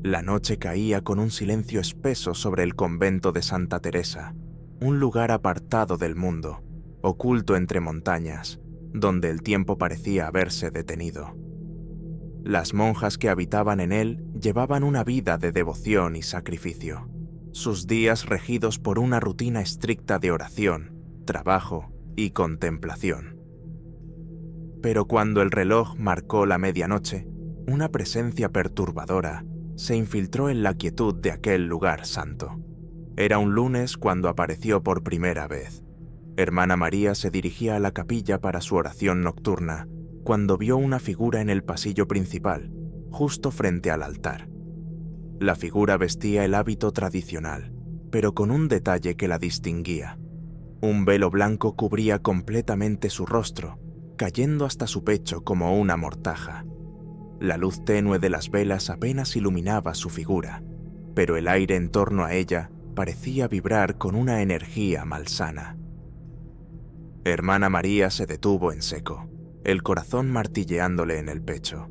La noche caía con un silencio espeso sobre el convento de Santa Teresa, un lugar apartado del mundo, oculto entre montañas, donde el tiempo parecía haberse detenido. Las monjas que habitaban en él llevaban una vida de devoción y sacrificio, sus días regidos por una rutina estricta de oración, trabajo y contemplación. Pero cuando el reloj marcó la medianoche, una presencia perturbadora se infiltró en la quietud de aquel lugar santo. Era un lunes cuando apareció por primera vez. Hermana María se dirigía a la capilla para su oración nocturna, cuando vio una figura en el pasillo principal, justo frente al altar. La figura vestía el hábito tradicional, pero con un detalle que la distinguía. Un velo blanco cubría completamente su rostro, cayendo hasta su pecho como una mortaja. La luz tenue de las velas apenas iluminaba su figura, pero el aire en torno a ella parecía vibrar con una energía malsana. Hermana María se detuvo en seco, el corazón martilleándole en el pecho.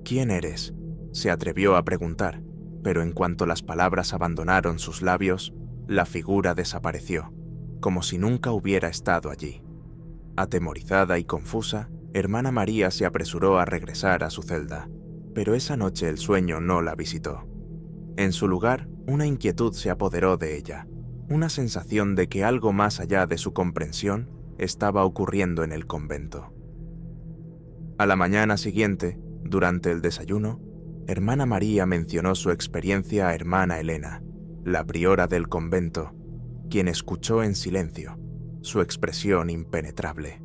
«¿Quién eres?», se atrevió a preguntar, pero en cuanto las palabras abandonaron sus labios, la figura desapareció, como si nunca hubiera estado allí. Atemorizada y confusa, Hermana María se apresuró a regresar a su celda, pero esa noche el sueño no la visitó. En su lugar, una inquietud se apoderó de ella, una sensación de que algo más allá de su comprensión estaba ocurriendo en el convento. A la mañana siguiente, durante el desayuno, Hermana María mencionó su experiencia a Hermana Elena, la priora del convento, quien escuchó en silencio, su expresión impenetrable.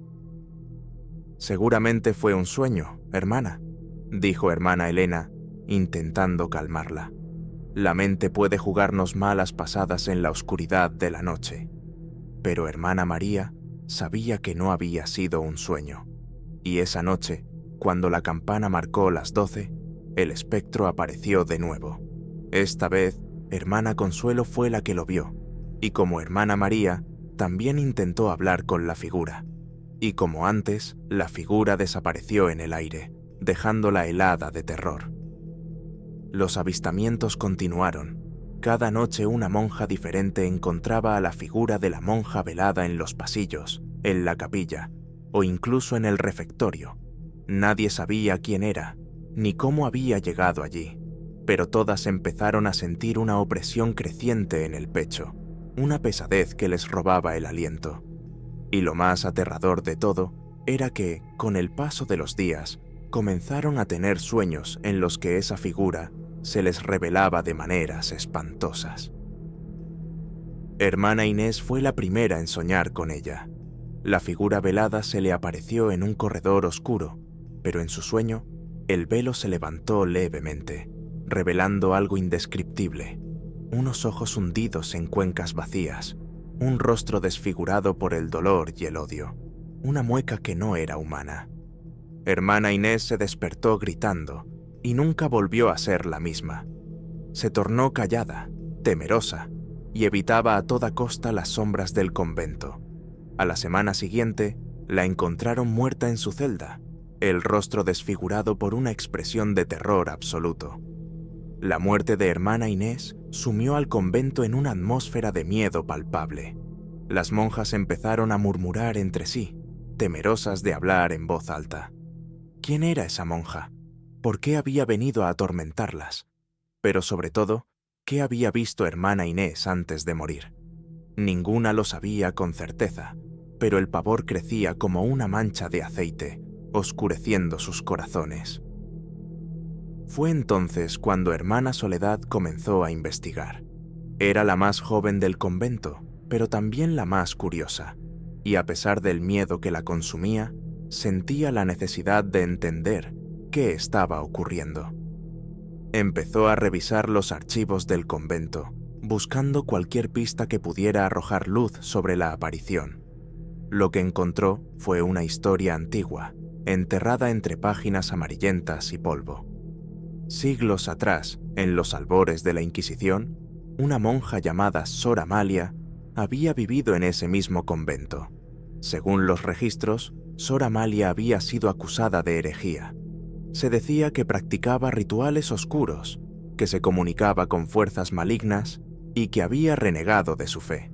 «Seguramente fue un sueño, hermana», dijo Hermana Elena, intentando calmarla. «La mente puede jugarnos malas pasadas en la oscuridad de la noche». Pero Hermana María sabía que no había sido un sueño, y esa noche, cuando la campana marcó las 12, el espectro apareció de nuevo. Esta vez, Hermana Consuelo fue la que lo vio, y como Hermana María, también intentó hablar con la figura. Y como antes, la figura desapareció en el aire, dejándola helada de terror. Los avistamientos continuaron. Cada noche una monja diferente encontraba a la figura de la monja velada en los pasillos, en la capilla, o incluso en el refectorio. Nadie sabía quién era, ni cómo había llegado allí, pero todas empezaron a sentir una opresión creciente en el pecho, una pesadez que les robaba el aliento. Y lo más aterrador de todo era que, con el paso de los días, comenzaron a tener sueños en los que esa figura se les revelaba de maneras espantosas. Hermana Inés fue la primera en soñar con ella. La figura velada se le apareció en un corredor oscuro, pero en su sueño, el velo se levantó levemente, revelando algo indescriptible, unos ojos hundidos en cuencas vacías, un rostro desfigurado por el dolor y el odio, una mueca que no era humana. Hermana Inés se despertó gritando y nunca volvió a ser la misma. Se tornó callada, temerosa, y evitaba a toda costa las sombras del convento. A la semana siguiente, la encontraron muerta en su celda, el rostro desfigurado por una expresión de terror absoluto. La muerte de Hermana Inés sumió al convento en una atmósfera de miedo palpable. Las monjas empezaron a murmurar entre sí, temerosas de hablar en voz alta. ¿Quién era esa monja? ¿Por qué había venido a atormentarlas? Pero sobre todo, ¿qué había visto Hermana Inés antes de morir? Ninguna lo sabía con certeza, pero el pavor crecía como una mancha de aceite, oscureciendo sus corazones. Fue entonces cuando Hermana Soledad comenzó a investigar. Era la más joven del convento, pero también la más curiosa, y a pesar del miedo que la consumía, sentía la necesidad de entender qué estaba ocurriendo. Empezó a revisar los archivos del convento, buscando cualquier pista que pudiera arrojar luz sobre la aparición. Lo que encontró fue una historia antigua, enterrada entre páginas amarillentas y polvo. Siglos atrás, en los albores de la Inquisición, una monja llamada Sor Amalia había vivido en ese mismo convento. Según los registros, Sor Amalia había sido acusada de herejía. Se decía que practicaba rituales oscuros, que se comunicaba con fuerzas malignas y que había renegado de su fe.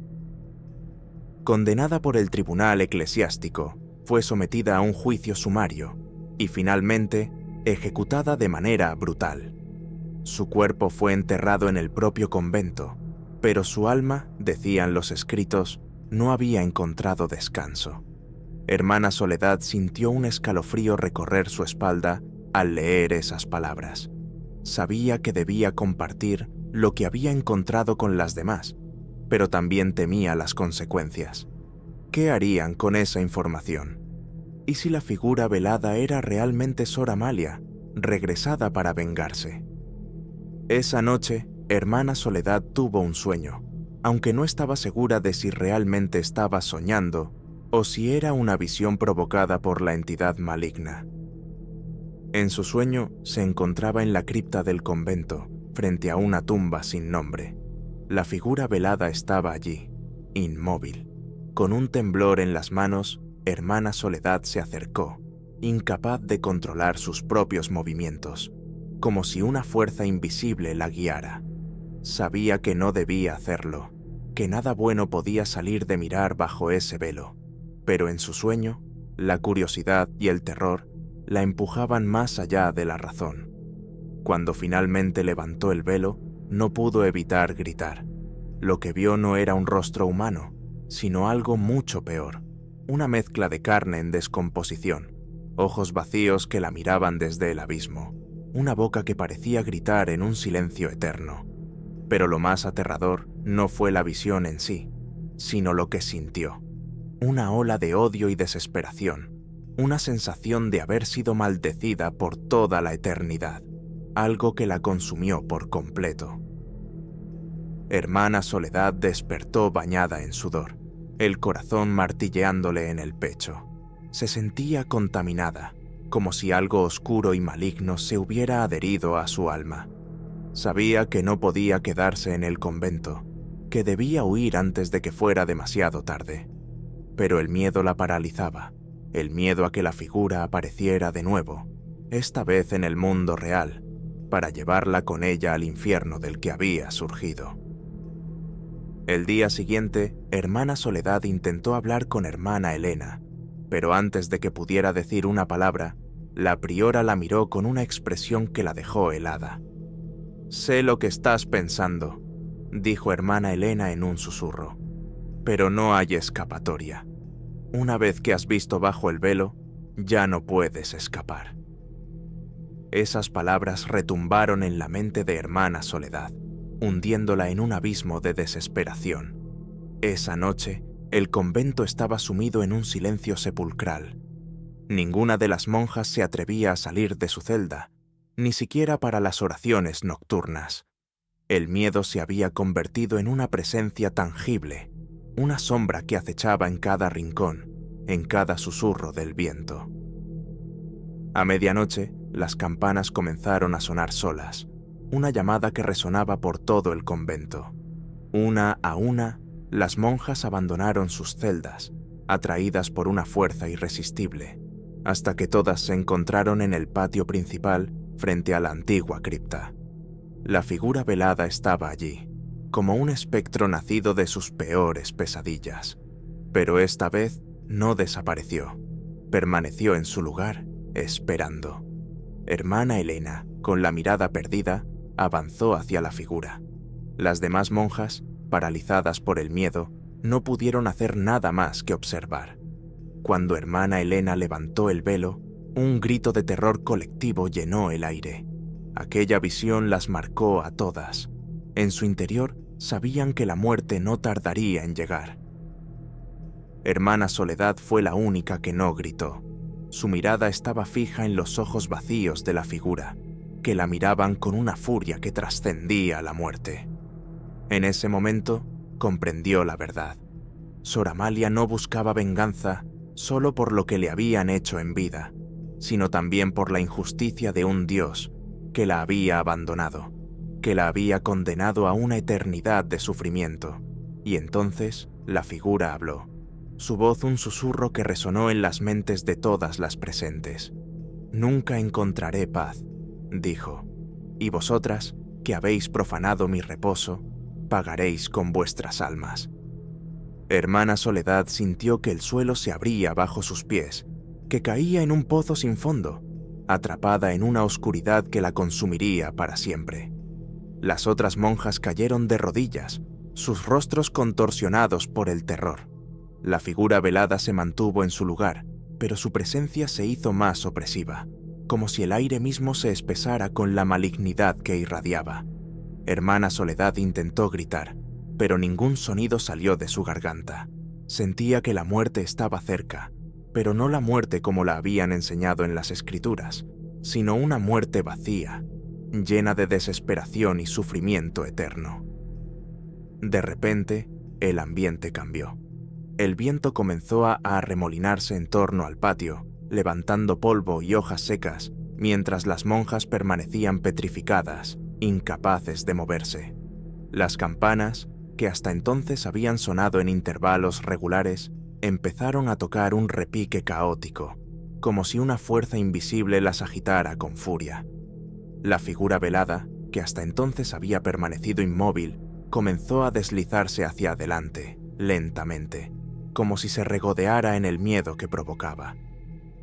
Condenada por el tribunal eclesiástico, fue sometida a un juicio sumario y finalmente ejecutada de manera brutal. Su cuerpo fue enterrado en el propio convento, pero su alma, decían los escritos, no había encontrado descanso. Hermana Soledad sintió un escalofrío recorrer su espalda al leer esas palabras. Sabía que debía compartir lo que había encontrado con las demás, pero también temía las consecuencias. ¿Qué harían con esa información? ¿Y si la figura velada era realmente Sor Amalia, regresada para vengarse? Esa noche, Hermana Soledad tuvo un sueño, aunque no estaba segura de si realmente estaba soñando o si era una visión provocada por la entidad maligna. En su sueño se encontraba en la cripta del convento, frente a una tumba sin nombre. La figura velada estaba allí, inmóvil. Con un temblor en las manos, Hermana Soledad se acercó, incapaz de controlar sus propios movimientos, como si una fuerza invisible la guiara. Sabía que no debía hacerlo, que nada bueno podía salir de mirar bajo ese velo, pero en su sueño, la curiosidad y el terror la empujaban más allá de la razón. Cuando finalmente levantó el velo, no pudo evitar gritar. Lo que vio no era un rostro humano, sino algo mucho peor, una mezcla de carne en descomposición, ojos vacíos que la miraban desde el abismo, una boca que parecía gritar en un silencio eterno. Pero lo más aterrador no fue la visión en sí, sino lo que sintió. Una ola de odio y desesperación, una sensación de haber sido maldecida por toda la eternidad, algo que la consumió por completo. Hermana Soledad despertó bañada en sudor, el corazón martilleándole en el pecho. Se sentía contaminada, como si algo oscuro y maligno se hubiera adherido a su alma. Sabía que no podía quedarse en el convento, que debía huir antes de que fuera demasiado tarde. Pero el miedo la paralizaba, el miedo a que la figura apareciera de nuevo, esta vez en el mundo real, para llevarla con ella al infierno del que había surgido. El día siguiente, Hermana Soledad intentó hablar con Hermana Elena, pero antes de que pudiera decir una palabra, la priora la miró con una expresión que la dejó helada. «Sé lo que estás pensando», dijo Hermana Elena en un susurro, «pero no hay escapatoria. Una vez que has visto bajo el velo, ya no puedes escapar». Esas palabras retumbaron en la mente de Hermana Soledad, hundiéndola en un abismo de desesperación. Esa noche, el convento estaba sumido en un silencio sepulcral. Ninguna de las monjas se atrevía a salir de su celda, ni siquiera para las oraciones nocturnas. El miedo se había convertido en una presencia tangible, una sombra que acechaba en cada rincón, en cada susurro del viento. A medianoche, las campanas comenzaron a sonar solas, una llamada que resonaba por todo el convento. Una a una, las monjas abandonaron sus celdas, atraídas por una fuerza irresistible, hasta que todas se encontraron en el patio principal frente a la antigua cripta. La figura velada estaba allí, como un espectro nacido de sus peores pesadillas, pero esta vez no desapareció, permaneció en su lugar, esperando. Hermana Elena, con la mirada perdida, avanzó hacia la figura. Las demás monjas, paralizadas por el miedo, no pudieron hacer nada más que observar. Cuando Hermana Elena levantó el velo, un grito de terror colectivo llenó el aire. Aquella visión las marcó a todas. En su interior sabían que la muerte no tardaría en llegar. Hermana Soledad fue la única que no gritó. Su mirada estaba fija en los ojos vacíos de la figura, que la miraban con una furia que trascendía la muerte. En ese momento, comprendió la verdad. Sor Amalia no buscaba venganza solo por lo que le habían hecho en vida, sino también por la injusticia de un Dios que la había abandonado, que la había condenado a una eternidad de sufrimiento. Y entonces la figura habló, su voz un susurro que resonó en las mentes de todas las presentes. «Nunca encontraré paz», dijo, «y vosotras que habéis profanado mi reposo, pagaréis con vuestras almas. Hermana Soledad sintió que el suelo se abría bajo sus pies, que caía en un pozo sin fondo, atrapada en una oscuridad que la consumiría para siempre. Las otras monjas cayeron de rodillas, sus rostros contorsionados por el terror. La figura velada se mantuvo en su lugar, pero su presencia se hizo más opresiva, como si el aire mismo se espesara con la malignidad que irradiaba. Hermana Soledad intentó gritar, pero ningún sonido salió de su garganta. Sentía que la muerte estaba cerca, pero no la muerte como la habían enseñado en las escrituras, sino una muerte vacía, llena de desesperación y sufrimiento eterno. De repente, el ambiente cambió. El viento comenzó a arremolinarse en torno al patio, levantando polvo y hojas secas, mientras las monjas permanecían petrificadas, incapaces de moverse. Las campanas, que hasta entonces habían sonado en intervalos regulares, empezaron a tocar un repique caótico, como si una fuerza invisible las agitara con furia. La figura velada, que hasta entonces había permanecido inmóvil, comenzó a deslizarse hacia adelante, lentamente, como si se regodeara en el miedo que provocaba.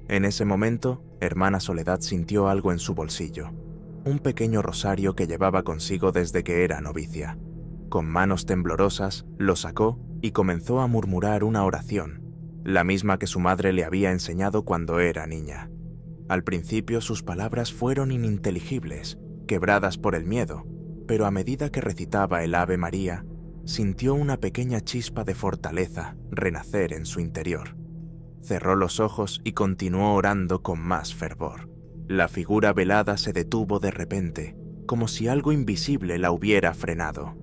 En ese momento, Hermana Soledad sintió algo en su bolsillo, un pequeño rosario que llevaba consigo desde que era novicia. Con manos temblorosas, lo sacó y comenzó a murmurar una oración, la misma que su madre le había enseñado cuando era niña. Al principio sus palabras fueron ininteligibles, quebradas por el miedo, pero a medida que recitaba el Ave María, sintió una pequeña chispa de fortaleza renacer en su interior. Cerró los ojos y continuó orando con más fervor. La figura velada se detuvo de repente, como si algo invisible la hubiera frenado.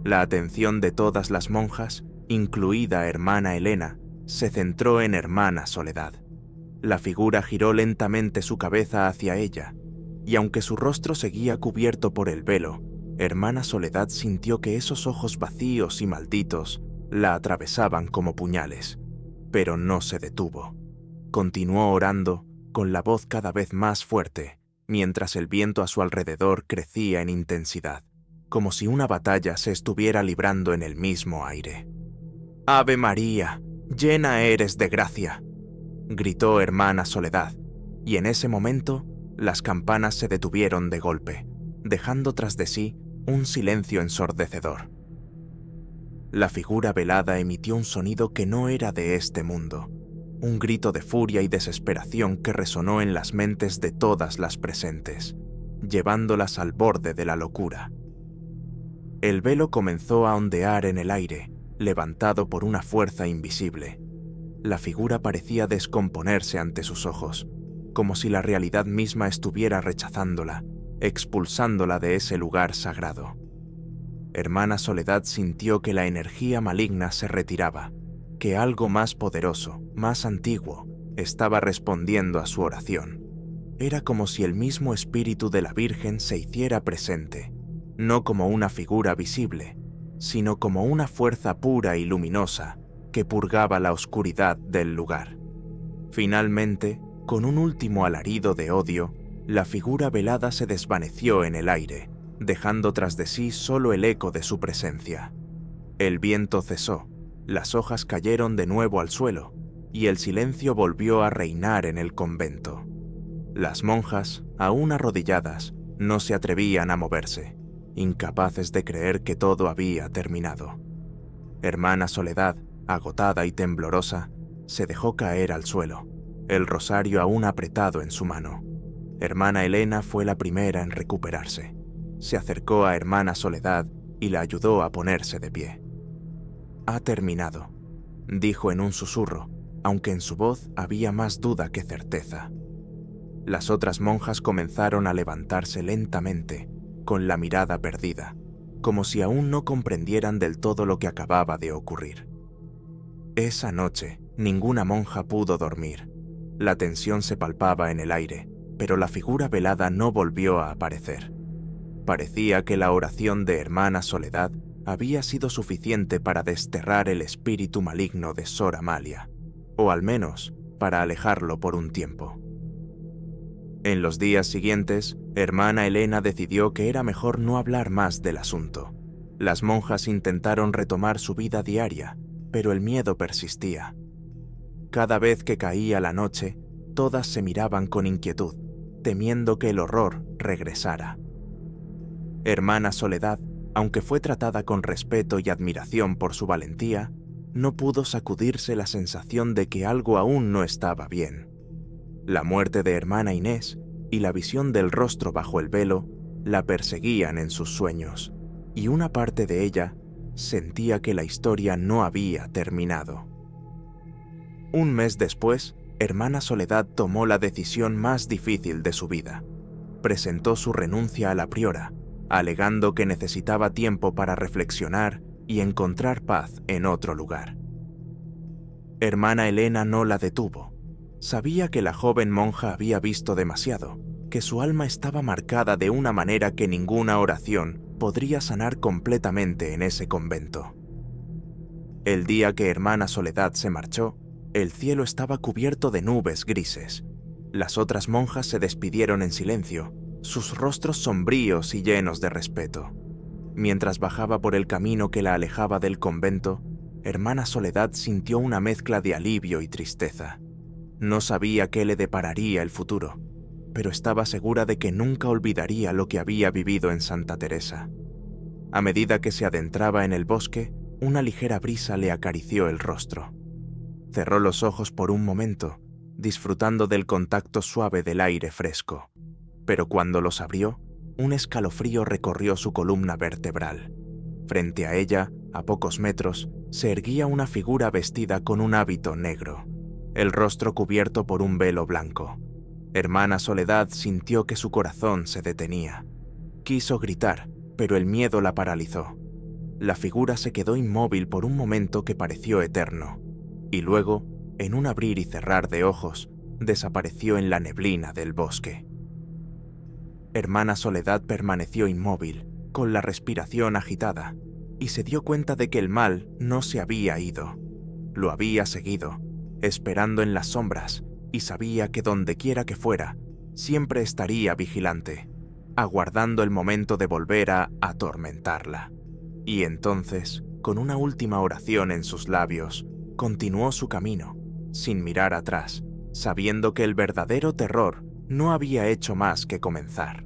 La atención de todas las monjas, incluida Hermana Elena, se centró en Hermana Soledad. La figura giró lentamente su cabeza hacia ella, y aunque su rostro seguía cubierto por el velo, Hermana Soledad sintió que esos ojos vacíos y malditos la atravesaban como puñales, pero no se detuvo. Continuó orando, con la voz cada vez más fuerte, mientras el viento a su alrededor crecía en intensidad, como si una batalla se estuviera librando en el mismo aire. «Ave María, llena eres de gracia», gritó Hermana Soledad, y en ese momento las campanas se detuvieron de golpe, dejando tras de sí un silencio ensordecedor. La figura velada emitió un sonido que no era de este mundo, un grito de furia y desesperación que resonó en las mentes de todas las presentes, llevándolas al borde de la locura. El velo comenzó a ondear en el aire, levantado por una fuerza invisible. La figura parecía descomponerse ante sus ojos, como si la realidad misma estuviera rechazándola, expulsándola de ese lugar sagrado. Hermana Soledad sintió que la energía maligna se retiraba, que algo más poderoso, más antiguo, estaba respondiendo a su oración. Era como si el mismo espíritu de la Virgen se hiciera presente, no como una figura visible, sino como una fuerza pura y luminosa que purgaba la oscuridad del lugar. Finalmente, con un último alarido de odio, la figura velada se desvaneció en el aire, dejando tras de sí solo el eco de su presencia. El viento cesó, las hojas cayeron de nuevo al suelo, y el silencio volvió a reinar en el convento. Las monjas, aún arrodilladas, no se atrevían a moverse, incapaces de creer que todo había terminado. Hermana Soledad, agotada y temblorosa, se dejó caer al suelo, el rosario aún apretado en su mano. Hermana Elena fue la primera en recuperarse. Se acercó a Hermana Soledad y la ayudó a ponerse de pie. «Ha terminado», dijo en un susurro, aunque en su voz había más duda que certeza. Las otras monjas comenzaron a levantarse lentamente, con la mirada perdida, como si aún no comprendieran del todo lo que acababa de ocurrir. Esa noche, ninguna monja pudo dormir. La tensión se palpaba en el aire, pero la figura velada no volvió a aparecer. Parecía que la oración de Hermana Soledad había sido suficiente para desterrar el espíritu maligno de Sor Amalia, o al menos para alejarlo por un tiempo. En los días siguientes, hermana Elena decidió que era mejor no hablar más del asunto. Las monjas intentaron retomar su vida diaria, pero el miedo persistía. Cada vez que caía la noche, todas se miraban con inquietud, temiendo que el horror regresara. Hermana Soledad, aunque fue tratada con respeto y admiración por su valentía, no pudo sacudirse la sensación de que algo aún no estaba bien. La muerte de hermana Inés y la visión del rostro bajo el velo la perseguían en sus sueños, y una parte de ella sentía que la historia no había terminado. Un mes después, hermana Soledad tomó la decisión más difícil de su vida. Presentó su renuncia a la priora, alegando que necesitaba tiempo para reflexionar y encontrar paz en otro lugar. Hermana Elena no la detuvo. Sabía que la joven monja había visto demasiado, que su alma estaba marcada de una manera que ninguna oración podría sanar completamente en ese convento. El día que hermana Soledad se marchó, el cielo estaba cubierto de nubes grises. Las otras monjas se despidieron en silencio, sus rostros sombríos y llenos de respeto. Mientras bajaba por el camino que la alejaba del convento, hermana Soledad sintió una mezcla de alivio y tristeza. No sabía qué le depararía el futuro, pero estaba segura de que nunca olvidaría lo que había vivido en Santa Teresa. A medida que se adentraba en el bosque, una ligera brisa le acarició el rostro. Cerró los ojos por un momento, disfrutando del contacto suave del aire fresco, pero cuando los abrió, un escalofrío recorrió su columna vertebral. Frente a ella, a pocos metros, se erguía una figura vestida con un hábito negro, el rostro cubierto por un velo blanco. Hermana Soledad sintió que su corazón se detenía. Quiso gritar, pero el miedo la paralizó. La figura se quedó inmóvil por un momento que pareció eterno, y luego, en un abrir y cerrar de ojos, desapareció en la neblina del bosque. Hermana Soledad permaneció inmóvil, con la respiración agitada, y se dio cuenta de que el mal no se había ido. Lo había seguido, esperando en las sombras, y sabía que dondequiera que fuera, siempre estaría vigilante, aguardando el momento de volver a atormentarla. Y entonces, con una última oración en sus labios, continuó su camino, sin mirar atrás, sabiendo que el verdadero terror no había hecho más que comenzar.